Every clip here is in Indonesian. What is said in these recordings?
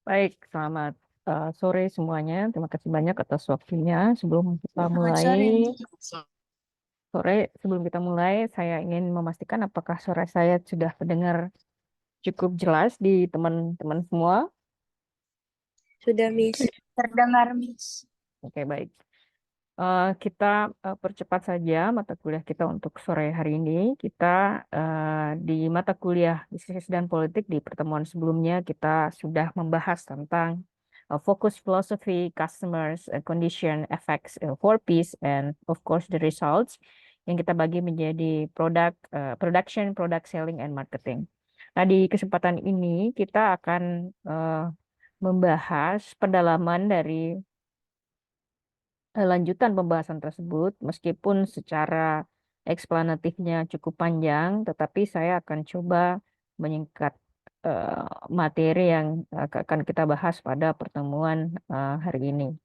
Baik, selamat sore semuanya. Terima kasih banyak atas waktunya. Selamat sore. Sebelum kita mulai, saya ingin memastikan apakah suara saya sudah terdengar cukup jelas di teman-teman semua. Sudah, Miss. Terdengar, Miss. Oke, baik. Kita percepat saja mata kuliah kita untuk sore hari ini. Kita di mata kuliah Bisnis dan Politik di pertemuan sebelumnya kita sudah membahas tentang fokus philosophy, customers, condition, effects, 4Ps, and of course the results yang kita bagi menjadi production, product selling, and marketing. Nah, di kesempatan ini kita akan membahas pendalaman dari lanjutan pembahasan tersebut, meskipun secara eksplanatifnya cukup panjang, tetapi saya akan coba menyingkat eh, materi yang akan kita bahas pada pertemuan hari ini.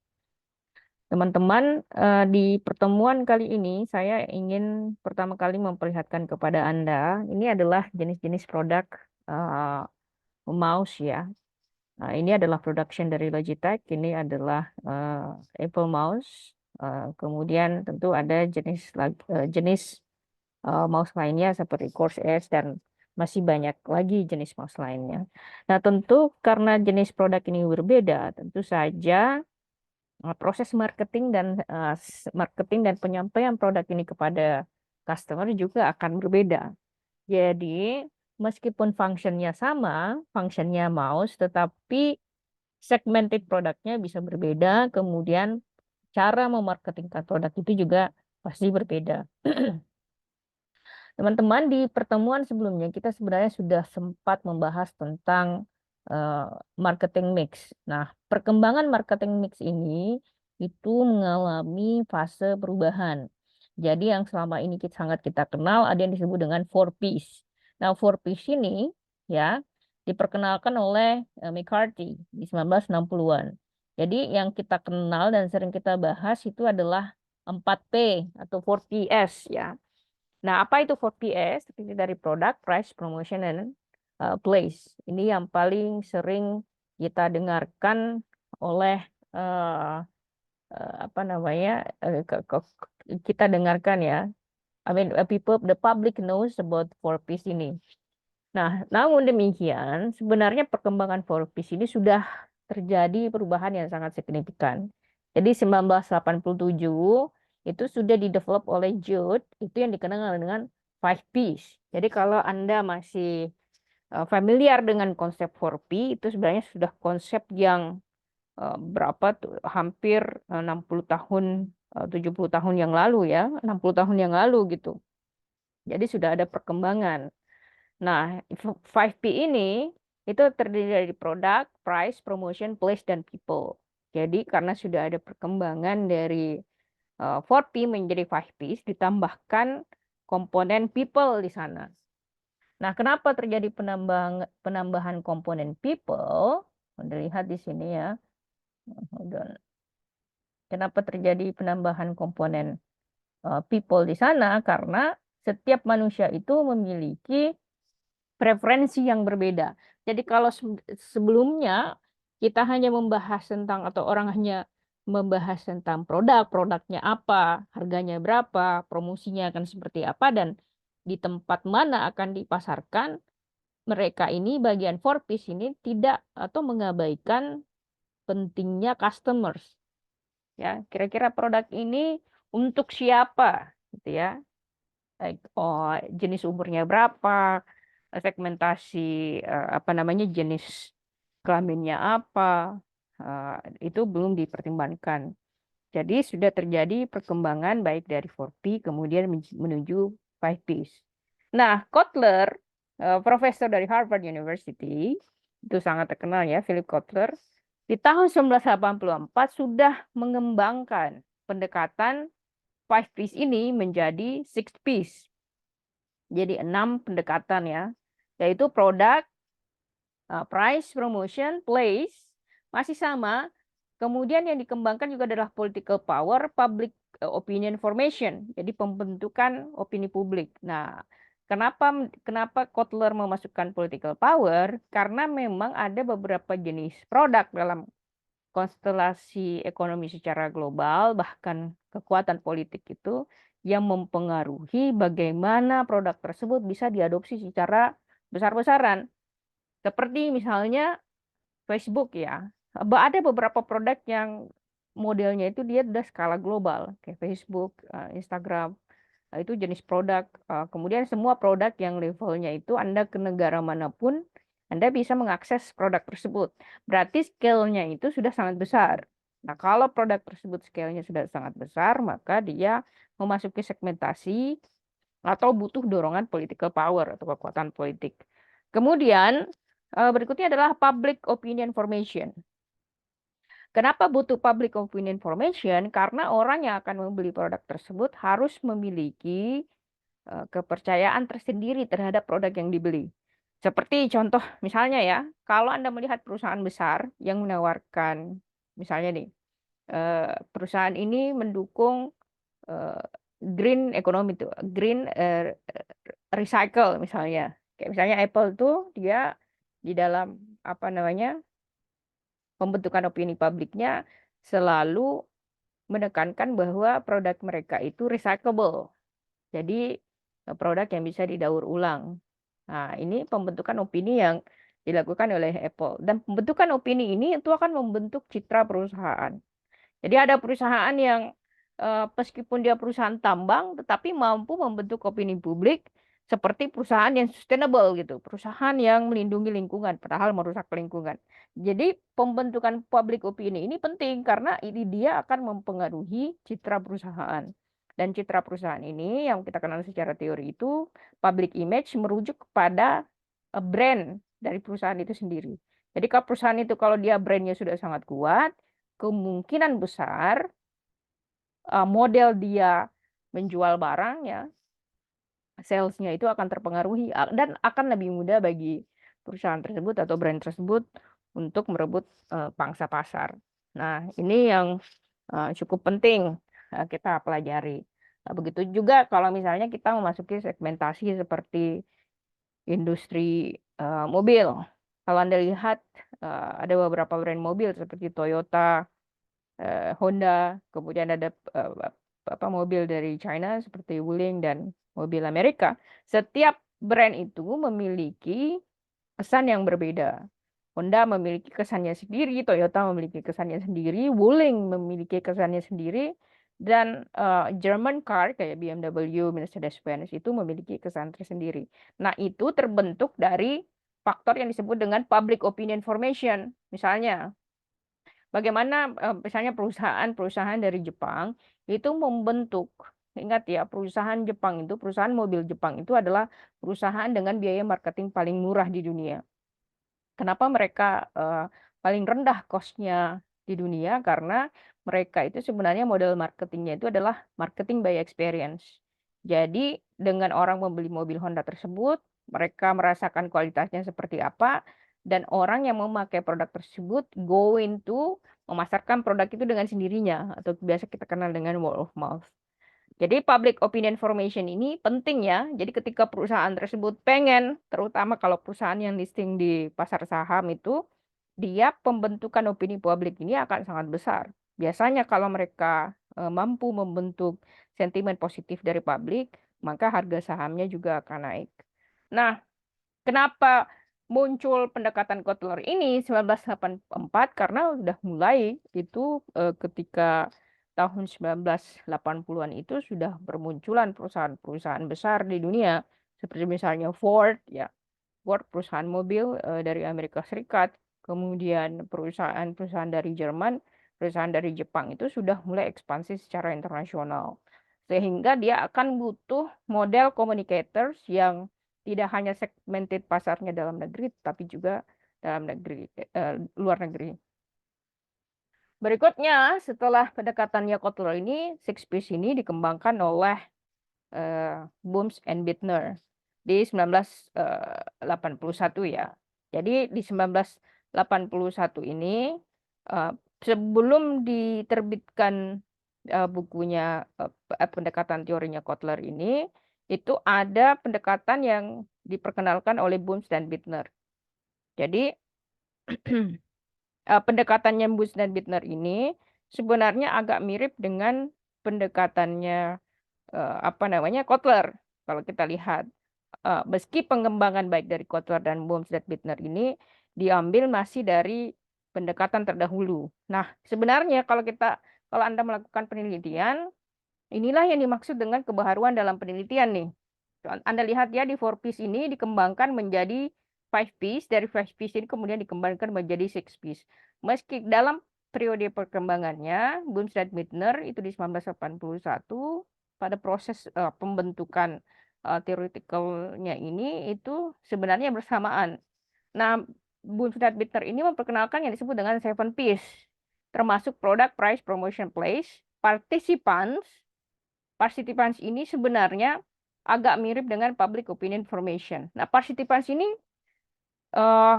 Teman-teman, di pertemuan kali ini saya ingin pertama kali memperlihatkan kepada Anda, ini adalah jenis-jenis produk eh, mouse ya. Nah, ini adalah production dari Logitech. Ini adalah Apple Mouse. Kemudian tentu ada jenis mouse lainnya seperti Corsair dan masih banyak lagi jenis mouse lainnya. Nah, tentu karena jenis produk ini berbeda, tentu saja proses marketing dan penyampaian produk ini kepada customer juga akan berbeda. Jadi, meskipun fungsinya sama, fungsinya mouse, tetapi segmented produknya bisa berbeda, kemudian cara memarketingkan produk itu juga pasti berbeda. Teman-teman, di pertemuan sebelumnya kita sebenarnya sudah sempat membahas tentang eh, marketing mix. Nah, perkembangan marketing mix ini itu mengalami fase perubahan. Jadi yang selama ini sangat kita kenal ada yang disebut dengan 4Ps. Nah, 4Ps ini ya diperkenalkan oleh McCarthy di 1960-an. Jadi yang kita kenal dan sering kita bahas itu adalah 4P atau 4Ps ya. Nah, apa itu 4PS? Terdiri dari produk, price, promotion, dan place. Ini yang paling sering kita dengarkan oleh eh, apa namanya kita dengarkan ya. I mean, the public knows about 4Ps ini. Nah, namun demikian, sebenarnya perkembangan 4Ps ini sudah terjadi perubahan yang sangat signifikan. Jadi 1987 itu sudah didevelop oleh Jude, itu yang dikenal dengan 5Ps. Jadi kalau Anda masih familiar dengan konsep 4P, itu sebenarnya sudah konsep yang berapa tuh, hampir 60 tahun, 70 tahun yang lalu ya, 60 tahun yang lalu gitu. Jadi sudah ada perkembangan. Nah, 5P ini itu terdiri dari produk, price, promotion, place, dan people. Jadi karena sudah ada perkembangan dari 4P menjadi 5Ps, ditambahkan komponen people di sana. Nah, kenapa terjadi penambahan komponen people? Anda lihat di sini ya. Hold on. Kenapa terjadi penambahan komponen people di sana? Karena setiap manusia itu memiliki preferensi yang berbeda. Jadi kalau sebelumnya kita hanya membahas tentang atau orang hanya membahas tentang produk, produknya apa, harganya berapa, promosinya akan seperti apa dan di tempat mana akan dipasarkan, mereka ini bagian for piece ini tidak atau mengabaikan pentingnya customers. Ya, kira-kira produk ini untuk siapa gitu ya. Oh, jenis umurnya berapa, segmentasi apa namanya jenis kelaminnya apa, itu belum dipertimbangkan. Jadi sudah terjadi perkembangan baik dari 4P kemudian menuju 5Ps. Nah, Kotler, profesor dari Harvard University, itu sangat terkenal ya, Philip Kotler, di tahun 1984 sudah mengembangkan pendekatan 5Ps ini menjadi 6Ps. Jadi 6 pendekatan ya, yaitu produk, price, promotion, place, masih sama. Kemudian yang dikembangkan juga adalah political power, public opinion formation, jadi pembentukan opini publik. Nah, Kenapa Kotler memasukkan political power? Karena memang ada beberapa jenis produk dalam konstelasi ekonomi secara global, bahkan kekuatan politik itu yang mempengaruhi bagaimana produk tersebut bisa diadopsi secara besar-besaran. Seperti misalnya Facebook ya. Ada beberapa produk yang modelnya itu dia udah skala global, kayak Facebook, Instagram. Itu jenis produk. Kemudian semua produk yang levelnya itu Anda ke negara manapun, Anda bisa mengakses produk tersebut. Berarti scale-nya itu sudah sangat besar. Nah, kalau produk tersebut scale-nya sudah sangat besar, maka dia memasuki segmentasi atau butuh dorongan political power atau kekuatan politik. Kemudian, berikutnya adalah public opinion formation. Kenapa butuh public opinion formation? Karena orang yang akan membeli produk tersebut harus memiliki kepercayaan tersendiri terhadap produk yang dibeli. Seperti contoh misalnya ya, kalau Anda melihat perusahaan besar yang menawarkan, misalnya nih, perusahaan ini mendukung eh, green economy itu, green recycle misalnya. Kayak misalnya Apple tuh dia di dalam apa namanya pembentukan opini publiknya selalu menekankan bahwa produk mereka itu recyclable. Jadi produk yang bisa didaur ulang. Nah, ini pembentukan opini yang dilakukan oleh Apple. Dan pembentukan opini ini itu akan membentuk citra perusahaan. Jadi ada perusahaan yang meskipun dia perusahaan tambang, tetapi mampu membentuk opini publik seperti perusahaan yang sustainable gitu, perusahaan yang melindungi lingkungan, padahal merusak lingkungan. Jadi pembentukan public opini ini penting karena ini dia akan mempengaruhi citra perusahaan. Dan citra perusahaan ini yang kita kenal secara teori itu public image merujuk kepada brand dari perusahaan itu sendiri. Jadi kalau perusahaan itu kalau dia brandnya sudah sangat kuat, kemungkinan besar model dia menjual barang ya, salesnya itu akan terpengaruhi dan akan lebih mudah bagi perusahaan tersebut atau brand tersebut untuk merebut pangsa pasar. Nah, ini yang cukup penting kita pelajari. Nah, begitu juga kalau misalnya kita memasuki segmentasi seperti industri mobil. Kalau Anda lihat ada beberapa brand mobil seperti Toyota, Honda, kemudian ada apa mobil dari China seperti Wuling dan mobil Amerika. Setiap brand itu memiliki kesan yang berbeda. Honda memiliki kesannya sendiri, Toyota memiliki kesannya sendiri, Wuling memiliki kesannya sendiri, dan German car kayak BMW, Mercedes-Benz itu memiliki kesan tersendiri. Nah, itu terbentuk dari faktor yang disebut dengan public opinion formation. Misalnya, bagaimana misalnya perusahaan-perusahaan dari Jepang itu membentuk, ingat ya, perusahaan Jepang itu, perusahaan mobil Jepang itu adalah perusahaan dengan biaya marketing paling murah di dunia. Kenapa mereka paling rendah cost-nya di dunia? Karena mereka itu sebenarnya model marketingnya itu adalah marketing by experience. Jadi dengan orang membeli mobil Honda tersebut, mereka merasakan kualitasnya seperti apa, dan orang yang memakai produk tersebut going to memasarkan produk itu dengan sendirinya, atau biasa kita kenal dengan word of mouth. Jadi public opinion formation ini penting ya. Jadi ketika perusahaan tersebut pengen, terutama kalau perusahaan yang listing di pasar saham itu, dia pembentukan opini publik ini akan sangat besar. Biasanya kalau mereka mampu membentuk sentimen positif dari publik, maka harga sahamnya juga akan naik. Nah, kenapa muncul pendekatan Kotler ini 1984? Karena udah mulai itu ketika tahun 1980-an itu sudah bermunculan perusahaan-perusahaan besar di dunia seperti misalnya Ford ya. Ford perusahaan mobil dari Amerika Serikat, kemudian perusahaan-perusahaan dari Jerman, perusahaan dari Jepang itu sudah mulai ekspansi secara internasional. Sehingga dia akan butuh model communicators yang tidak hanya segmented pasarnya dalam negeri, tapi juga dalam negeri, luar negeri. Berikutnya, setelah pendekatannya Kotler ini, Six Piece ini dikembangkan oleh Booms and Bittner di 1981 ya. Jadi di 1981 ini sebelum diterbitkan bukunya pendekatan teorinya Kotler ini, itu ada pendekatan yang diperkenalkan oleh Boons dan Bittner. Jadi pendekatannya Boons dan Bittner ini sebenarnya agak mirip dengan pendekatannya apa namanya Kotler. Kalau kita lihat, meski pengembangan baik dari Kotler dan Boons dan Bittner ini diambil masih dari pendekatan terdahulu. Nah, sebenarnya kalau Anda melakukan penelitian, inilah yang dimaksud dengan kebaharuan dalam penelitian nih. Anda lihat ya di 4 piece ini dikembangkan menjadi 5 piece, dari 5 piece ini kemudian dikembangkan menjadi 6 piece. Meski dalam periode perkembangannya, Boons dan Bittner itu di 1981 pada proses pembentukan theoretical-nya ini itu sebenarnya bersamaan. Nah, Boons dan Bittner ini memperkenalkan yang disebut dengan 7 piece, termasuk product, price, promotion, place, participants. Participants ini sebenarnya agak mirip dengan public opinion formation. Nah, participants ini eh,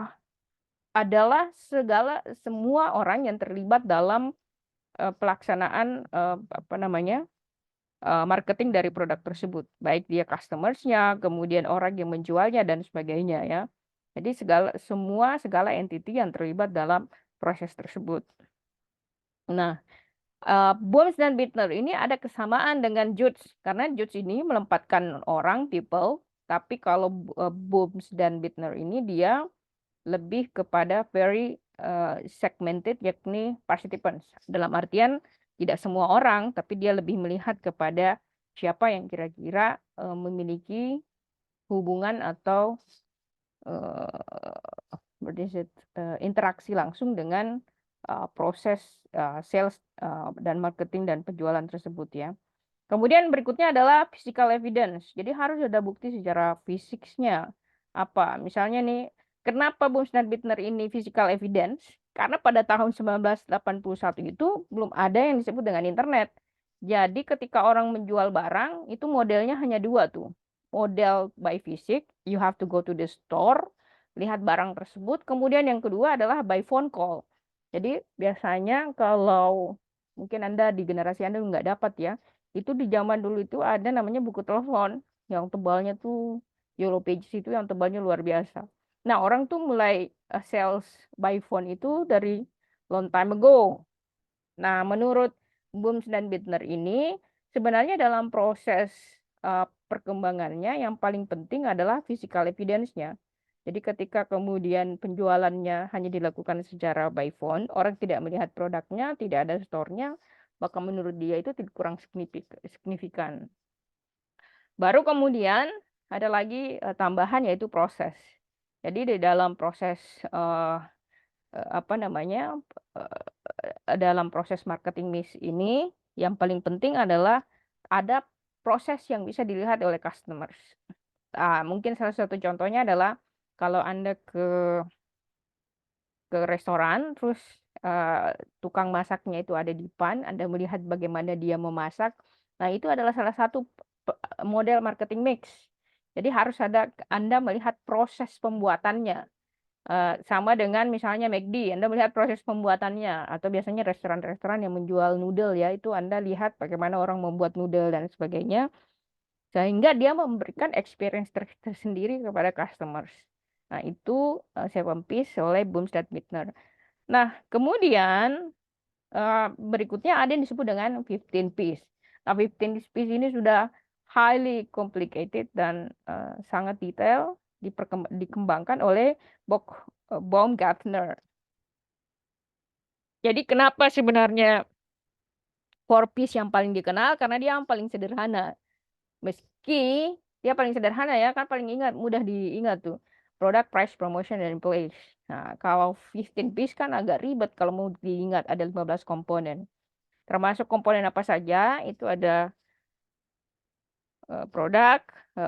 adalah semua orang yang terlibat dalam pelaksanaan apa namanya marketing dari produk tersebut, baik dia customersnya, kemudian orang yang menjualnya dan sebagainya ya. Jadi segala entity yang terlibat dalam proses tersebut. Nah, Bones dan Bittner ini ada kesamaan dengan Judge karena Judge ini melempatkan orang people, tapi kalau Bones dan Bittner ini dia lebih kepada very segmented, yakni participants. Dalam artian tidak semua orang, tapi dia lebih melihat kepada siapa yang kira-kira memiliki hubungan atau interaksi langsung dengan proses sales dan marketing dan penjualan tersebut ya. Kemudian berikutnya adalah physical evidence. Jadi harus ada bukti secara fisiknya. Apa? Misalnya nih, kenapa Boons dan Bittner ini physical evidence? Karena pada tahun 1981 itu belum ada yang disebut dengan internet. Jadi ketika orang menjual barang, itu modelnya hanya dua tuh. Model by fisik, you have to go to the store, lihat barang tersebut. Kemudian yang kedua adalah by phone call. Jadi biasanya kalau mungkin Anda di generasi Anda nggak dapat ya, itu di zaman dulu itu ada namanya buku telepon yang tebalnya tuh Yellow Pages itu yang tebalnya luar biasa. Nah, orang tuh mulai sales by phone itu dari long time ago. Nah, menurut Booms dan Bittner ini sebenarnya dalam proses perkembangannya yang paling penting adalah physical evidence-nya. Jadi ketika kemudian penjualannya hanya dilakukan secara by phone, orang tidak melihat produknya, tidak ada store-nya, maka menurut dia itu kurang signifikan. Baru kemudian ada lagi tambahan yaitu proses. Jadi di dalam proses apa namanya dalam proses marketing mix ini yang paling penting adalah ada proses yang bisa dilihat oleh customers. Mungkin salah satu contohnya adalah kalau Anda ke restoran, terus tukang masaknya itu ada di depan, Anda melihat bagaimana dia memasak. Nah, itu adalah salah satu model marketing mix. Jadi harus ada Anda melihat proses pembuatannya. Sama dengan misalnya McD, Anda melihat proses pembuatannya, atau biasanya restoran-restoran yang menjual noodle ya, itu Anda lihat bagaimana orang membuat noodle dan sebagainya, sehingga dia memberikan experience tersendiri kepada customers. Nah, itu 7 Piece oleh Booms dan Bittner. Nah, kemudian berikutnya ada yang disebut dengan 15 Piece. Nah, 15 Piece ini sudah highly complicated dan sangat detail dikembangkan oleh Baumgartner. Jadi kenapa sebenarnya 4 Piece yang paling dikenal? Karena dia yang paling sederhana. Meski dia paling sederhana ya, kan paling mudah diingat tuh. Product, price, promotion, dan place. Nah, kalau 15 Piece kan agak ribet kalau mau diingat, ada 15 komponen. Termasuk komponen apa saja, itu ada produk,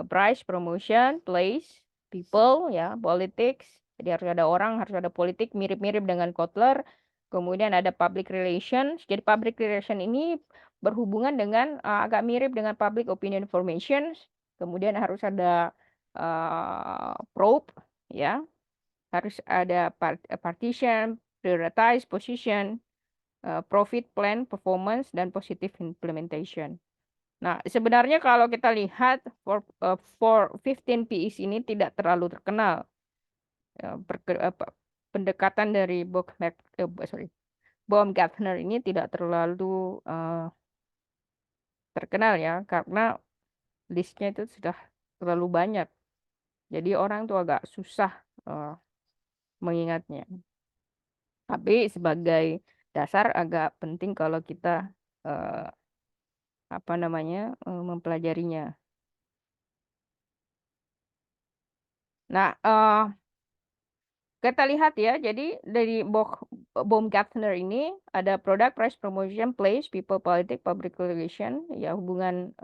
price, promotion, place, people, ya, politics. Jadi harus ada orang, harus ada politik, mirip-mirip dengan Kotler. Kemudian ada public relations. Jadi public relation ini berhubungan dengan agak mirip dengan public opinion formations. Kemudian harus ada probe, ya, harus ada partition, prioritize, position, profit plan, performance, dan positive implementation. Nah, sebenarnya kalau kita lihat for 15 Ps ini tidak terlalu terkenal. Pendekatan dari Baumgartner ini tidak terlalu terkenal ya, karena listnya itu sudah terlalu banyak. Jadi orang tuh agak susah eh, mengingatnya. Tapi sebagai dasar agak penting kalau kita eh, apa namanya mempelajarinya. Nah, kita lihat ya, jadi dari Baumgartner ini ada product, price, promotion, place, people, politics, public relation, ya hubungan.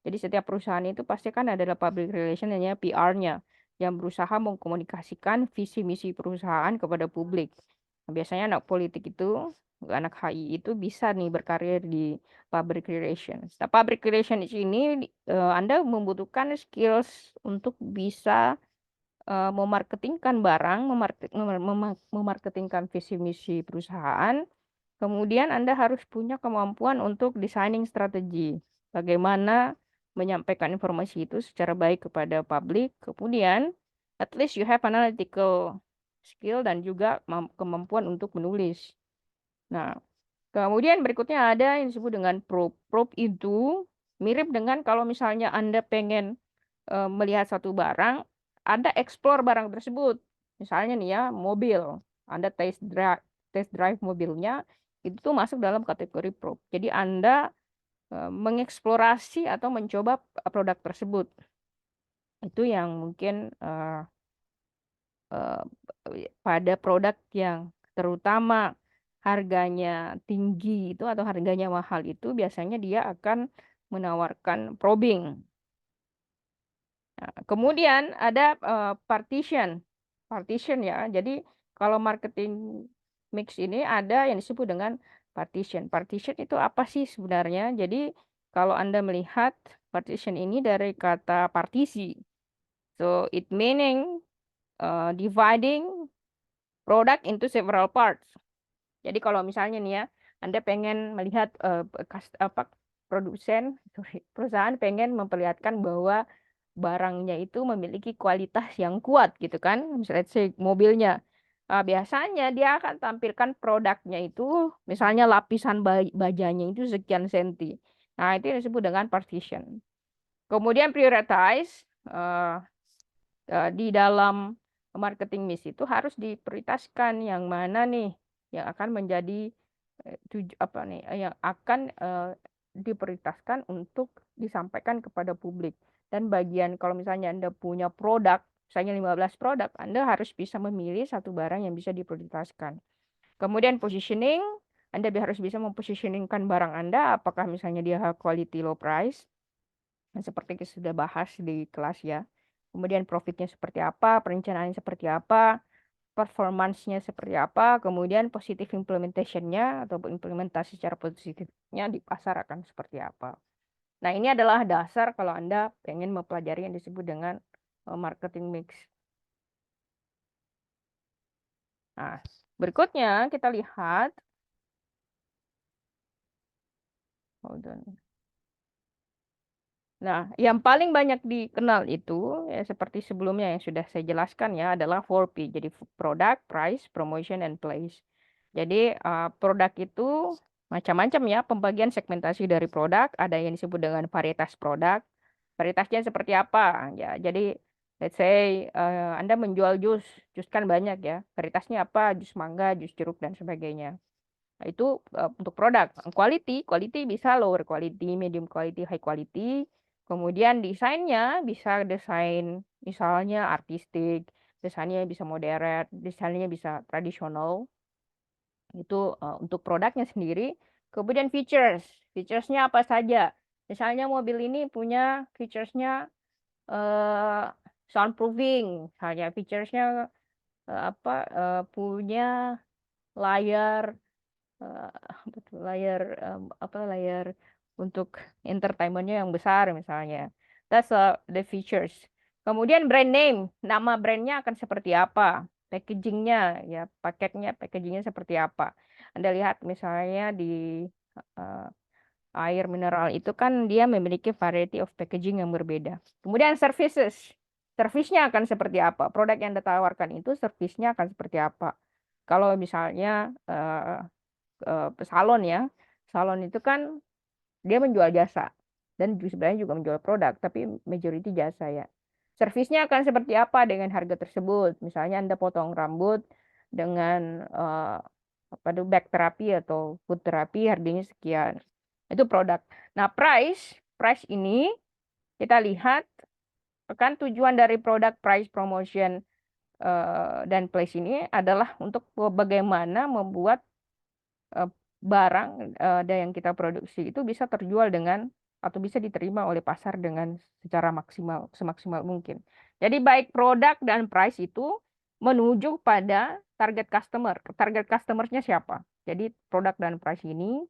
Jadi setiap perusahaan itu pasti kan adalah public relation, hanya PR-nya yang berusaha mengkomunikasikan visi misi perusahaan kepada publik. Nah, biasanya anak politik itu, anak HI itu bisa nih berkarir di public relations. Nah, public relations ini Anda membutuhkan skills untuk bisa memarketingkan barang, memarketingkan visi misi perusahaan. Kemudian Anda harus punya kemampuan untuk designing strategi. Bagaimana menyampaikan informasi itu secara baik kepada publik. Kemudian, at least you have analytical skill dan juga kemampuan untuk menulis. Nah, kemudian berikutnya ada yang disebut dengan probe. Probe itu mirip dengan kalau misalnya Anda pengen melihat satu barang, Anda explore barang tersebut. Misalnya nih ya, mobil. Anda test drive mobilnya, itu tuh masuk dalam kategori probe. Jadi Anda mengeksplorasi atau mencoba produk tersebut. Itu yang mungkin eh, pada produk yang terutama harganya tinggi itu atau harganya mahal itu biasanya dia akan menawarkan probing. Nah, kemudian ada partition. Partition ya. Jadi kalau marketing mix ini ada yang disebut dengan partition. Partition itu apa sih sebenarnya? Jadi kalau Anda melihat partition ini dari kata partisi. So it meaning dividing product into several parts. Jadi kalau misalnya nih ya, Anda pengen melihat perusahaan pengen memperlihatkan bahwa barangnya itu memiliki kualitas yang kuat gitu kan, misalnya mobilnya. Biasanya dia akan tampilkan produknya itu, misalnya lapisan bajanya itu sekian senti. Nah, itu yang disebut dengan partition. Kemudian prioritize. Di dalam marketing mix itu harus diprioritaskan yang mana nih yang akan menjadi apa nih yang akan diprioritaskan untuk disampaikan kepada publik. Dan bagian kalau misalnya Anda punya produk, misalnya 15 produk, Anda harus bisa memilih satu barang yang bisa diprioritaskan. Kemudian positioning, Anda harus bisa mempositioningkan barang Anda, apakah misalnya dia high quality low price, seperti kita sudah bahas di kelas ya. Kemudian profitnya seperti apa, perencanaannya seperti apa, performance-nya seperti apa, kemudian positive implementation-nya atau implementasi secara positifnya di pasar akan seperti apa. Nah, ini adalah dasar kalau Anda pengen mempelajari yang disebut dengan marketing mix. Nah, berikutnya kita lihat. Hold on. Nah, yang paling banyak dikenal itu ya seperti sebelumnya yang sudah saya jelaskan ya adalah 4P. Jadi product, price, promotion, and place. Jadi produk itu macam-macam ya pembagian segmentasi dari produk. Ada yang disebut dengan varietas produk. Varietasnya seperti apa? Ya, jadi let's say Anda menjual jus, jus kan banyak ya. Varietasnya apa? Jus mangga, jus jeruk dan sebagainya. Nah, itu untuk produk. Quality bisa lower quality, medium quality, high quality. Kemudian desainnya bisa desain misalnya artistik, desainnya bisa modern, desainnya bisa tradisional. Itu untuk produknya sendiri. Kemudian featuresnya apa saja? Misalnya mobil ini punya featuresnya eh, soundproofing, misalnya featuresnya punya layar eh, layar untuk entertainmentnya yang besar misalnya. That's the features. Kemudian brand name, nama brandnya akan seperti apa? Packagingnya, ya packagingnya seperti apa? Anda lihat misalnya di Air mineral itu kan dia memiliki variety of packaging yang berbeda. Kemudian services. Servisnya akan seperti apa? Produk yang ditawarkan itu servisnya akan seperti apa? Kalau misalnya salon ya, salon itu kan dia menjual jasa dan sebenarnya juga menjual produk, tapi majority jasa ya. Servisnya akan seperti apa dengan harga tersebut? Misalnya Anda potong rambut dengan apa tuh back terapi atau foot terapi harganya sekian. Itu produk. Nah, price ini kita lihat kan tujuan dari produk price promotion dan place ini adalah untuk bagaimana membuat eh, barang yang kita produksi itu bisa terjual dengan atau bisa diterima oleh pasar dengan secara maksimal, semaksimal mungkin. Jadi baik produk dan price itu menuju pada target customer. Target customernya siapa? Jadi produk dan price ini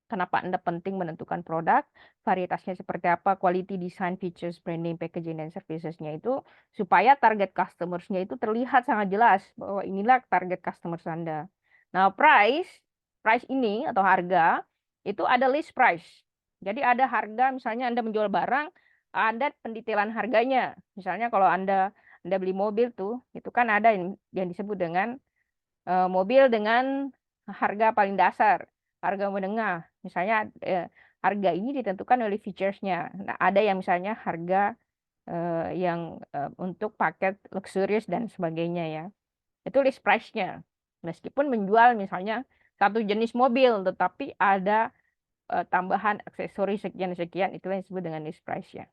kenapa Anda penting menentukan produk, varietasnya seperti apa, quality, design, features, branding, packaging, dan servicesnya itu supaya target customers-nya itu terlihat sangat jelas bahwa inilah target customers Anda. Nah, price ini atau harga itu ada list price. Jadi ada harga, misalnya Anda menjual barang, ada pendetailan harganya. Misalnya kalau Anda beli mobil tuh, itu kan ada yang disebut dengan mobil dengan harga paling dasar, harga menengah. Misalnya harga ini ditentukan oleh features-nya. Nah, ada yang misalnya harga yang untuk paket luxurious dan sebagainya ya. Itu list price-nya. Meskipun menjual misalnya satu jenis mobil, tetapi ada tambahan aksesori sekian-sekian, itulah yang disebut dengan list price-nya.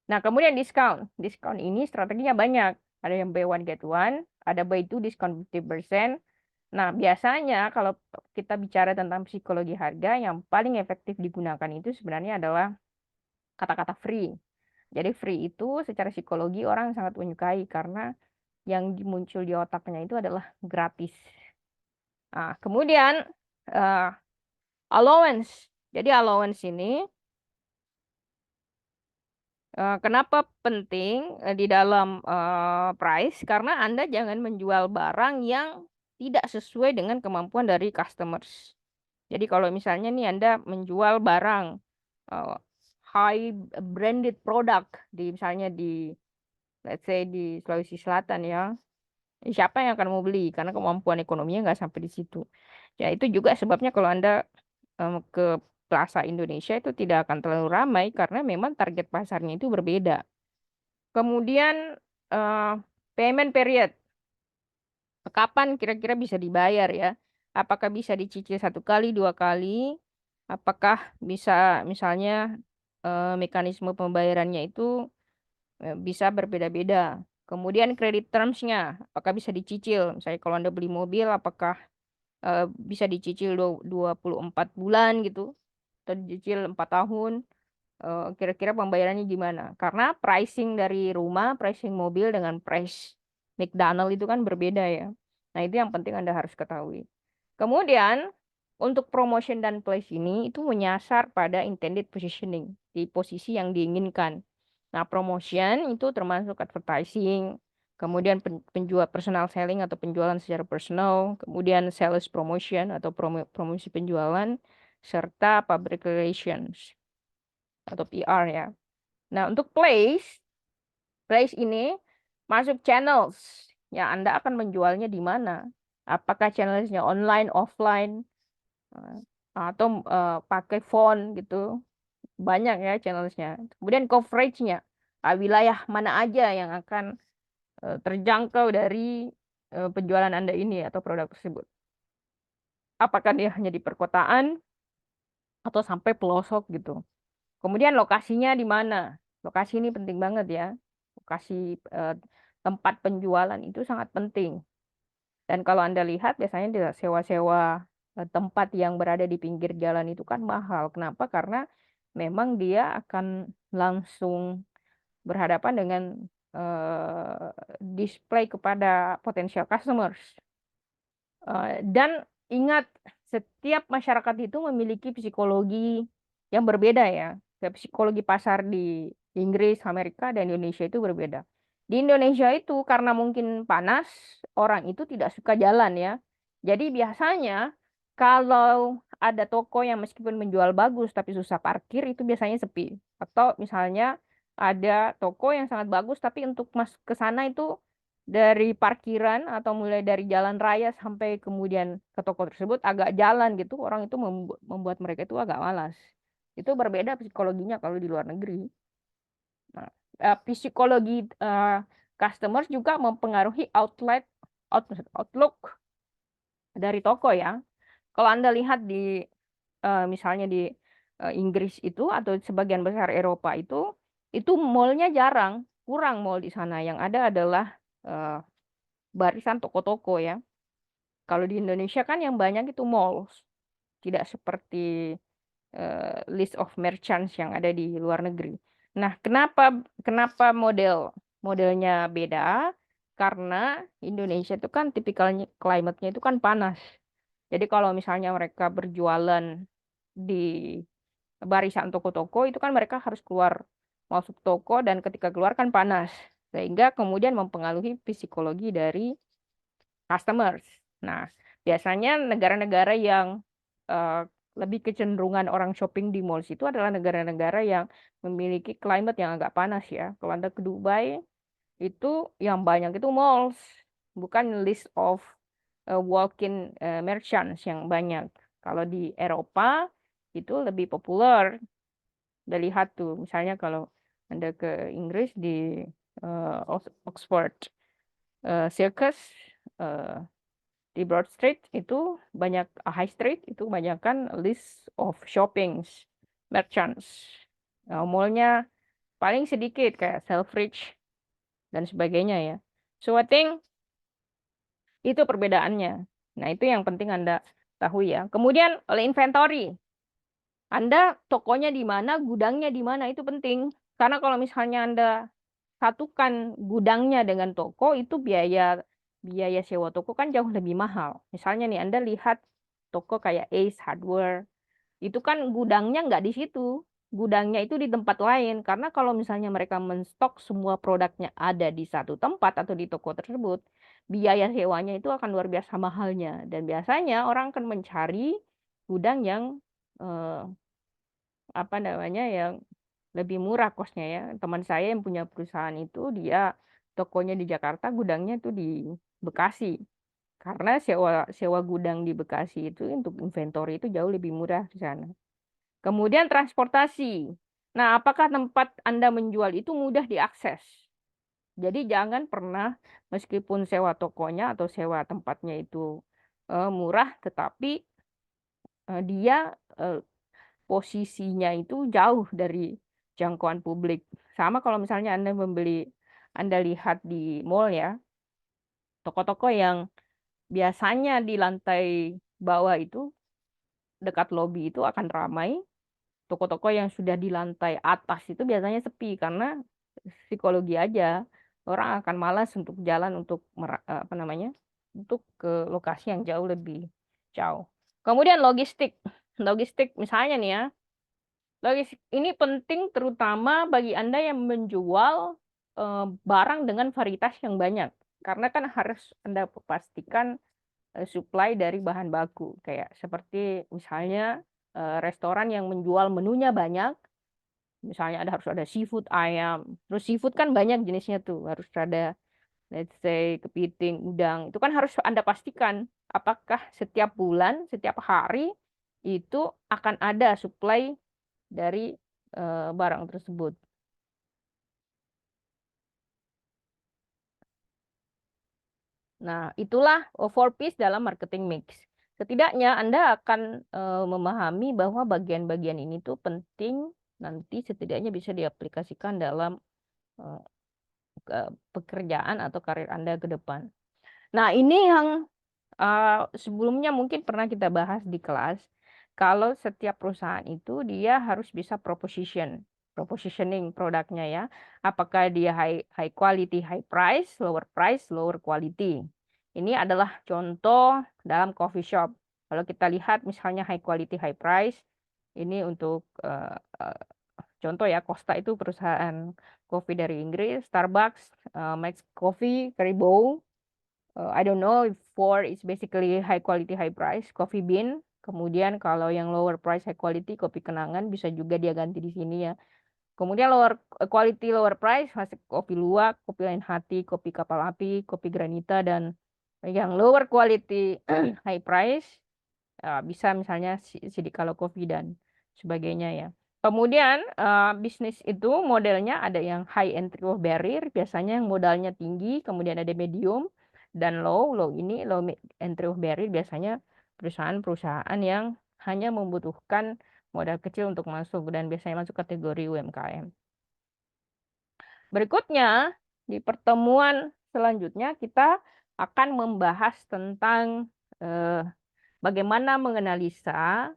Nah, kemudian diskon. Diskon ini strateginya banyak. Ada yang buy one get one, ada buy two diskon 50%. Nah, biasanya kalau kita bicara tentang psikologi harga, yang paling efektif digunakan itu sebenarnya adalah kata-kata free. Jadi free itu secara psikologi orang sangat menyukai karena yang muncul di otaknya itu adalah gratis. Nah, kemudian eh, allowance. Jadi allowance ini kenapa penting di dalam price? Karena Anda jangan menjual barang yang tidak sesuai dengan kemampuan dari customers. Jadi kalau misalnya nih Anda menjual barang uh, high branded product di misalnya di let's say di Sulawesi Selatan ya, siapa yang akan mau beli? Karena kemampuan ekonominya nggak sampai di situ. Ya itu juga sebabnya kalau Anda ke Plaza Indonesia itu tidak akan terlalu ramai karena memang target pasarnya itu berbeda. Kemudian eh, payment period. Kapan kira-kira bisa dibayar ya? Apakah bisa dicicil satu kali, dua kali? Apakah bisa misalnya mekanisme pembayarannya itu bisa berbeda-beda? Kemudian kredit terms-nya, apakah bisa dicicil? Misalnya kalau Anda beli mobil, apakah bisa dicicil 24 bulan gitu? Atau dicicil 4 tahun? Kira-kira pembayarannya gimana? Karena pricing dari rumah, pricing mobil dengan price McDonald itu kan berbeda ya. Nah, itu yang penting Anda harus ketahui. Kemudian, untuk promotion dan place ini itu menyasar pada intended positioning, di posisi yang diinginkan. Nah, promotion itu termasuk advertising, kemudian penjual personal selling atau penjualan secara personal, kemudian sales promotion atau promosi penjualan, serta public relations atau PR ya. Nah, untuk place ini masuk channels. Ya, Anda akan menjualnya di mana? Apakah channelsnya online, offline, eh, atau pakai phone gitu. Banyak ya channelsnya. Kemudian coveragenya. Wilayah mana aja yang akan terjangkau dari penjualan Anda ini atau produk tersebut. Apakah dia hanya di perkotaan atau sampai pelosok gitu. Kemudian lokasinya di mana? Lokasi ini penting banget ya. Lokasi eh, tempat penjualan itu sangat penting. Dan kalau Anda lihat biasanya di sewa-sewa tempat yang berada di pinggir jalan itu kan mahal. Kenapa? Karena memang dia akan langsung berhadapan dengan display kepada potensial customers. Dan ingat, setiap masyarakat itu memiliki psikologi yang berbeda ya. Psikologi pasar di Inggris, Amerika, dan Indonesia itu berbeda. Di Indonesia itu karena mungkin panas, orang itu tidak suka jalan ya. Jadi biasanya kalau ada toko yang meskipun menjual bagus tapi susah parkir, itu biasanya sepi. Atau misalnya ada toko yang sangat bagus tapi untuk masuk ke sana itu dari parkiran atau mulai dari jalan raya sampai kemudian ke toko tersebut agak jalan gitu, orang itu membuat mereka itu agak malas. Itu berbeda psikologinya kalau di luar negeri. Nah, psikologi customers juga mempengaruhi outlook dari toko ya. Kalau Anda lihat di misalnya di Inggris itu atau sebagian besar Eropa itu mallnya jarang, kurang mall di sana. Yang ada adalah eh, barisan toko-toko ya. Kalau di Indonesia kan yang banyak itu malls, tidak seperti list of merchants yang ada di luar negeri. Nah, kenapa kenapa modelnya beda? Karena Indonesia itu kan tipikalnya klimatnya itu kan panas. Jadi kalau misalnya mereka berjualan di barisan toko-toko itu kan mereka harus keluar masuk toko dan ketika keluar kan panas. Sehingga kemudian mempengaruhi psikologi dari customers. Nah, biasanya negara-negara yang eh, lebih kecenderungan orang shopping di malls itu adalah negara-negara yang memiliki climate yang agak panas ya. Kalau Anda ke Dubai, itu yang banyak itu malls, bukan list of walk-in merchants yang banyak. Kalau di Eropa, itu lebih populer. Udah lihat tuh, misalnya kalau Anda ke Inggris di Oxford Circus, eh, di Broad Street itu banyak High Street itu banyak kan list of shoppings merchants. Nah, mallnya paling sedikit kayak Selfridge dan sebagainya ya. So I think itu perbedaannya. Nah, itu yang penting Anda tahu ya. Kemudian oleh inventory. Anda tokonya di mana, gudangnya di mana itu penting. Karena kalau misalnya Anda satukan gudangnya dengan toko itu biaya biaya sewa toko kan jauh lebih mahal. Misalnya nih Anda lihat toko kayak Ace Hardware itu kan gudangnya nggak di situ. Gudangnya itu di tempat lain karena kalau misalnya mereka menstok semua produknya ada di satu tempat atau di toko tersebut, biaya sewanya itu akan luar biasa mahalnya dan biasanya orang akan mencari gudang yang eh, apa namanya yang lebih murah kosnya ya. Teman saya yang punya perusahaan itu dia tokonya di Jakarta, gudangnya itu di Bekasi. Karena sewa sewa gudang di Bekasi itu untuk inventory itu jauh lebih murah di sana. Kemudian transportasi. Nah, apakah tempat Anda menjual itu mudah diakses? Jadi jangan pernah meskipun sewa tokonya atau sewa tempatnya itu murah, tetapi dia eh, posisinya itu jauh dari jangkauan publik. Sama kalau misalnya Anda lihat di mall ya, toko-toko yang biasanya di lantai bawah itu dekat lobi itu akan ramai. Toko-toko yang sudah di lantai atas itu biasanya sepi karena psikologi aja orang akan malas untuk jalan untuk apa namanya untuk ke lokasi yang jauh lebih jauh. Kemudian logistik, logistik misalnya nih ya. Logistik ini penting terutama bagi Anda yang menjual barang dengan varietas yang banyak. Karena kan harus Anda pastikan supply dari bahan baku. Kayak seperti misalnya restoran yang menjual menunya banyak. Misalnya harus ada seafood ayam. Terus seafood kan banyak jenisnya tuh. Harus ada let's say kepiting, udang. Itu kan harus Anda pastikan apakah setiap bulan, setiap hari itu akan ada supply dari barang tersebut. Nah, itulah four piece dalam marketing mix. Setidaknya Anda akan memahami bahwa bagian-bagian ini tuh penting nanti setidaknya bisa diaplikasikan dalam eh, pekerjaan atau karir Anda ke depan. Nah, ini yang sebelumnya mungkin pernah kita bahas di kelas. Kalau setiap perusahaan itu dia harus bisa positioning produknya ya. Apakah dia high quality, high price, lower quality. Ini adalah contoh dalam coffee shop. Kalau kita lihat misalnya high quality, high price, ini untuk contoh ya, Costa itu perusahaan kopi dari Inggris, Starbucks, Max Coffee, Caribou. I don't know if four is basically high quality, high price, coffee bean. Kemudian kalau yang lower price high quality kopi kenangan bisa juga dia ganti di sini ya. Kemudian lower quality lower price masuk kopi luwak, kopi lain hati, kopi kapal api, kopi granita, dan yang lower quality high price bisa misalnya Sidikalo Coffee dan sebagainya ya. Kemudian bisnis itu modelnya ada yang high entry barrier, biasanya yang modalnya tinggi, kemudian ada medium dan low. Low ini low entry barrier biasanya perusahaan-perusahaan yang hanya membutuhkan modal kecil untuk masuk dan biasanya masuk kategori UMKM. Berikutnya, di pertemuan selanjutnya kita akan membahas tentang bagaimana menganalisa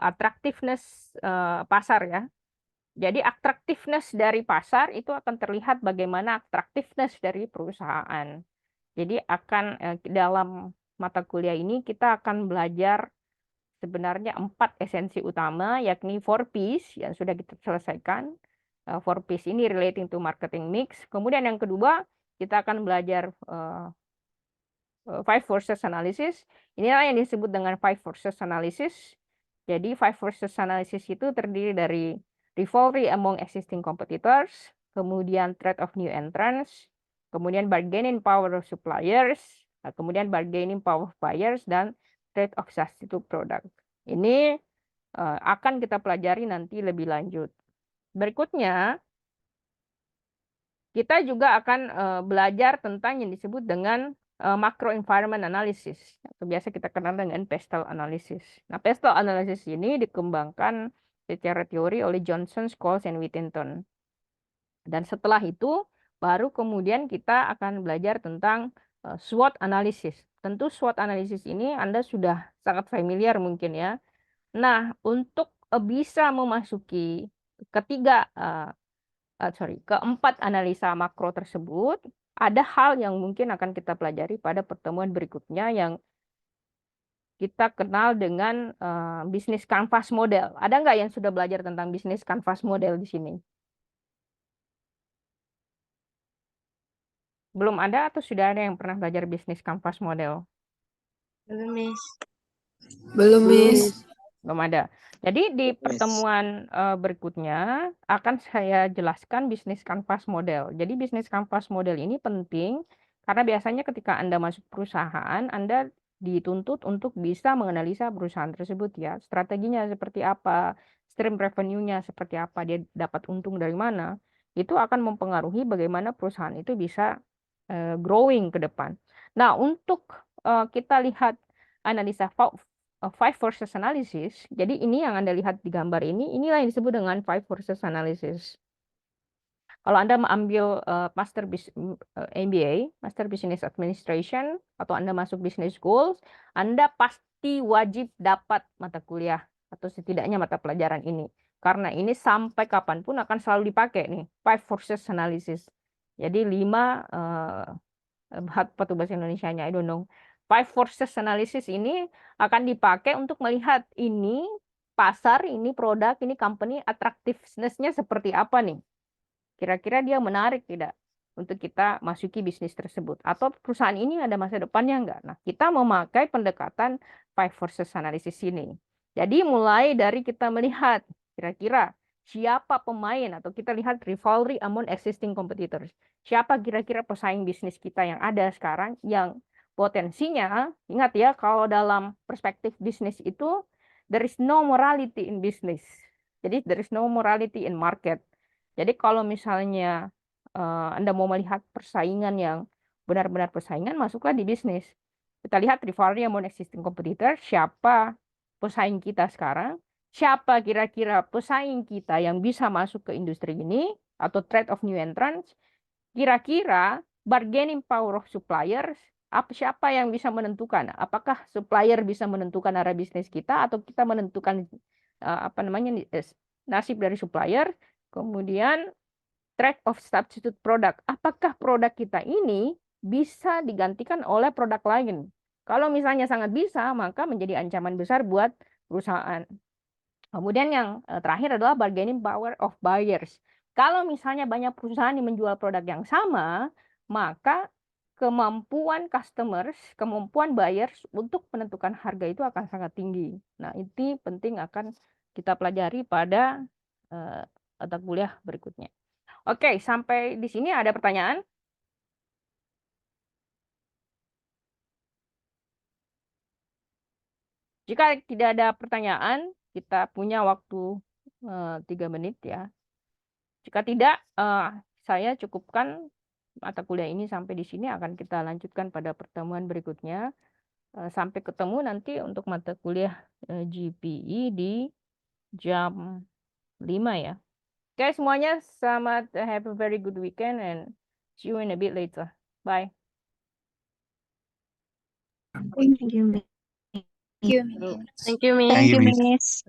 attractiveness pasar ya. Jadi attractiveness dari pasar itu akan terlihat bagaimana attractiveness dari perusahaan. Jadi dalam mata kuliah ini kita akan belajar sebenarnya 4 esensi utama, yakni 4Ps yang sudah kita selesaikan. 4Ps ini relating to marketing mix. Kemudian yang kedua, kita akan belajar 5 forces analysis. Inilah yang disebut dengan 5 forces analysis. Jadi 5 forces analysis itu terdiri dari rivalry among existing competitors, kemudian threat of new entrants, kemudian bargaining power of suppliers, kemudian bargaining power of buyers, dan threat of substitute product. Ini akan kita pelajari nanti lebih lanjut. Berikutnya, kita juga akan belajar tentang yang disebut dengan macro environment analysis, atau biasa kita kenal dengan pestle analysis. Nah, pestle analysis ini dikembangkan secara teori oleh Johnson, Scholes, dan Whittington. Dan setelah itu, baru kemudian kita akan belajar tentang SWOT analysis. Tentu SWOT analysis ini Anda sudah sangat familiar mungkin ya. Nah, untuk bisa memasuki keempat analisa makro tersebut, ada hal yang mungkin akan kita pelajari pada pertemuan berikutnya yang kita kenal dengan bisnis canvas model. Ada nggak yang sudah belajar tentang bisnis canvas model di sini? Belum ada atau sudah ada yang pernah belajar bisnis canvas model? Belum, Miss. Belum, Miss. Belum ada. Jadi di pertemuan berikutnya akan saya jelaskan bisnis canvas model. Jadi bisnis canvas model ini penting karena biasanya ketika Anda masuk perusahaan, Anda dituntut untuk bisa menganalisa perusahaan tersebut ya. Strateginya seperti apa, stream revenue-nya seperti apa, dia dapat untung dari mana. Itu akan mempengaruhi bagaimana perusahaan itu bisa growing ke depan. Nah, untuk kita lihat analisa 5 forces analysis. Jadi ini yang Anda lihat di gambar ini, inilah yang disebut dengan 5 forces analysis. Kalau Anda mengambil MBA, Master Business Administration, atau Anda masuk Business Schools, Anda pasti wajib dapat mata kuliah atau setidaknya mata pelajaran ini. Karena ini sampai kapanpun akan selalu dipakai nih, 5 forces analysis. Jadi 5 apa tuh bahasa Indonesianya, I don't know. 5 forces analysis ini akan dipakai untuk melihat ini pasar, ini produk, ini company, attractiveness-nya seperti apa nih. Kira-kira dia menarik tidak untuk kita masuki bisnis tersebut. Atau perusahaan ini ada masa depannya enggak. Nah, kita memakai pendekatan 5 forces analysis ini. Jadi mulai dari kita melihat kira-kira siapa pemain, atau kita lihat rivalry among existing competitors. Siapa kira-kira pesaing bisnis kita yang ada sekarang yang potensinya, ingat ya, kalau dalam perspektif bisnis itu, there is no morality in business. Jadi there is no morality in market. Jadi kalau misalnya Anda mau melihat persaingan yang benar-benar persaingan, masuklah di bisnis. Kita lihat rivalry among existing competitor, siapa pesaing kita sekarang, siapa kira-kira pesaing kita yang bisa masuk ke industri ini, atau threat of new entrants, kira-kira bargaining power of suppliers, siapa yang bisa menentukan? Apakah supplier bisa menentukan arah bisnis kita, atau kita menentukan nasib dari supplier? Kemudian threat of substitute product. Apakah produk kita ini bisa digantikan oleh produk lain? Kalau misalnya sangat bisa, maka menjadi ancaman besar buat perusahaan. Kemudian yang terakhir adalah bargaining power of buyers. Kalau misalnya banyak perusahaan yang menjual produk yang sama, maka kemampuan customers, kemampuan buyers untuk menentukan harga itu akan sangat tinggi. Nah, ini penting akan kita pelajari pada mata kuliah berikutnya. Oke, sampai di sini ada pertanyaan? Jika tidak ada pertanyaan, kita punya waktu 3 menit ya. Jika tidak, saya cukupkan mata kuliah ini sampai di sini, akan kita lanjutkan pada pertemuan berikutnya. Sampai ketemu nanti untuk mata kuliah GPE di jam 5 ya. Oke, semuanya selamat, have a very good weekend and see you in a bit later. Bye. Thank you, Miss. Thank you. Thank you, Miss. Thank you, Miss.